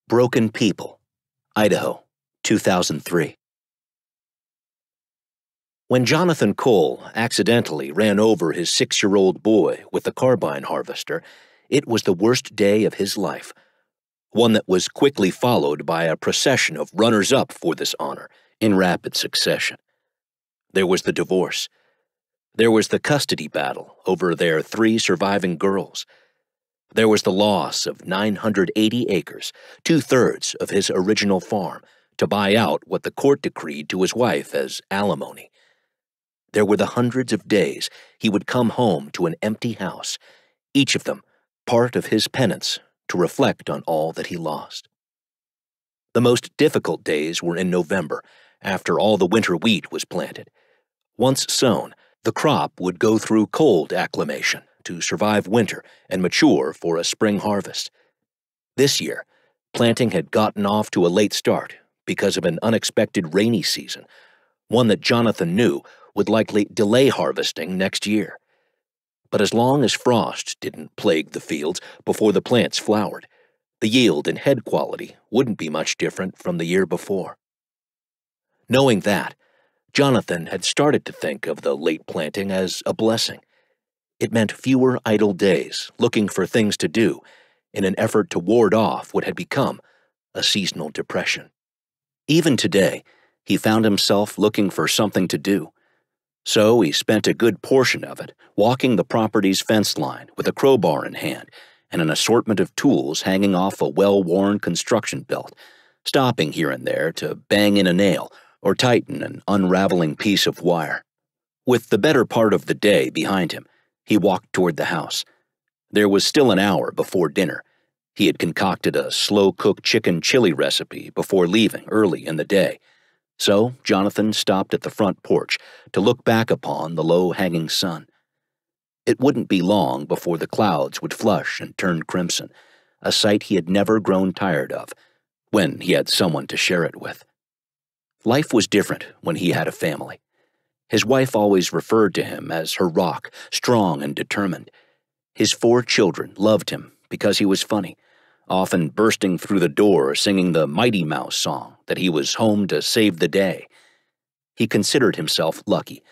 Broken People, Idaho, 2003. When Jonathan Cole accidentally ran over his 6-year-old boy with the carbine harvester, it was the worst day of his life, one that was quickly followed by a procession of runners-up for this honor in rapid succession. There was the divorce. There was the custody battle over their 3 surviving girls. There was the loss of 980 acres, 2/3 of his original farm, to buy out what the court decreed to his wife as alimony. There were the hundreds of days he would come home to an empty house, each of them part of his penance to reflect on all that he lost. The most difficult days were in November, after all the winter wheat was planted. Once sown, the crop would go through cold acclimation to survive winter and mature for a spring harvest. This year, planting had gotten off to a late start because of an unexpected rainy season, one that Jonathan knew would likely delay harvesting next year. But as long as frost didn't plague the fields before the plants flowered, the yield and head quality wouldn't be much different from the year before. Knowing that, Jonathan had started to think of the late planting as a blessing. It meant fewer idle days looking for things to do in an effort to ward off what had become a seasonal depression. Even today, he found himself looking for something to do. So he spent a good portion of it walking the property's fence line with a crowbar in hand and an assortment of tools hanging off a well-worn construction belt, stopping here and there to bang in a nail or tighten an unraveling piece of wire. With the better part of the day behind him, he walked toward the house. There was still an hour before dinner. He had concocted a slow-cooked chicken chili recipe before leaving early in the day. So Jonathan stopped at the front porch to look back upon the low-hanging sun. It wouldn't be long before the clouds would flush and turn crimson, a sight he had never grown tired of, when he had someone to share it with. Life was different when he had a family. His wife always referred to him as her rock, strong and determined. His 4 children loved him because he was funny, often bursting through the door singing the Mighty Mouse song that he was home to save the day. He considered himself lucky,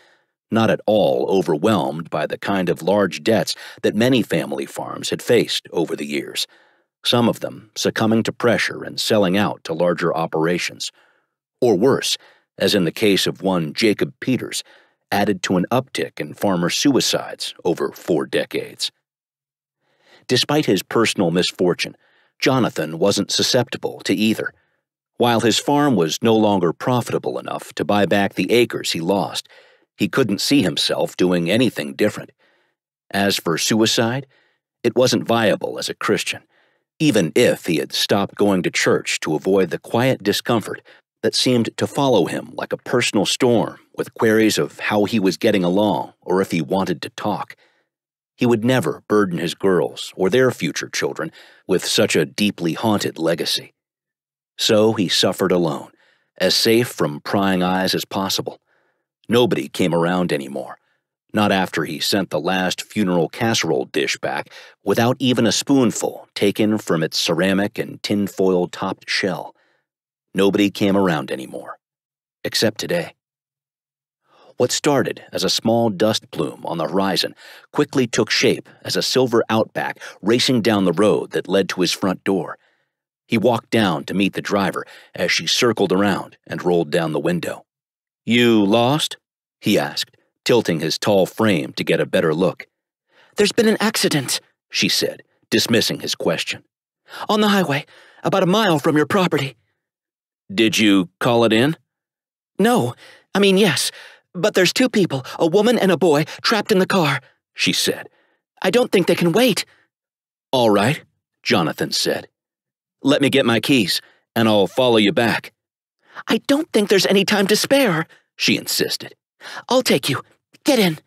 not at all overwhelmed by the kind of large debts that many family farms had faced over the years, some of them succumbing to pressure and selling out to larger operations. Or worse, as in the case of one Jacob Peters, added to an uptick in farmer suicides over 4 decades. Despite his personal misfortune, Jonathan wasn't susceptible to either. While his farm was no longer profitable enough to buy back the acres he lost, he couldn't see himself doing anything different. As for suicide, it wasn't viable as a Christian, even if he had stopped going to church to avoid the quiet discomfort that seemed to follow him like a personal storm with queries of how he was getting along or if he wanted to talk. He would never burden his girls or their future children with such a deeply haunted legacy. So he suffered alone, as safe from prying eyes as possible. Nobody came around anymore, not after he sent the last funeral casserole dish back without even a spoonful taken from its ceramic and tinfoil-topped shell. Nobody came around anymore, except today. What started as a small dust plume on the horizon quickly took shape as a silver Outback racing down the road that led to his front door. He walked down to meet the driver as she circled around and rolled down the window. "You lost?" he asked, tilting his tall frame to get a better look. "There's been an accident," she said, dismissing his question. "On the highway, about a mile from your property." "Did you call it in?" "No. I mean, yes. But there's 2 people, a woman and a boy, trapped in the car," she said. "I don't think they can wait." "All right," Jonathan said. "Let me get my keys, and I'll follow you back." "I don't think there's any time to spare," she insisted. "I'll take you. Get in."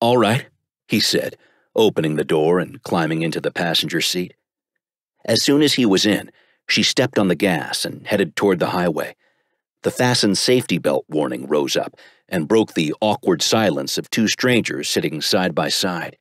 "All right," he said, opening the door and climbing into the passenger seat. As soon as he was in, she stepped on the gas and headed toward the highway. The fasten safety belt warning rose up and broke the awkward silence of 2 strangers sitting side by side.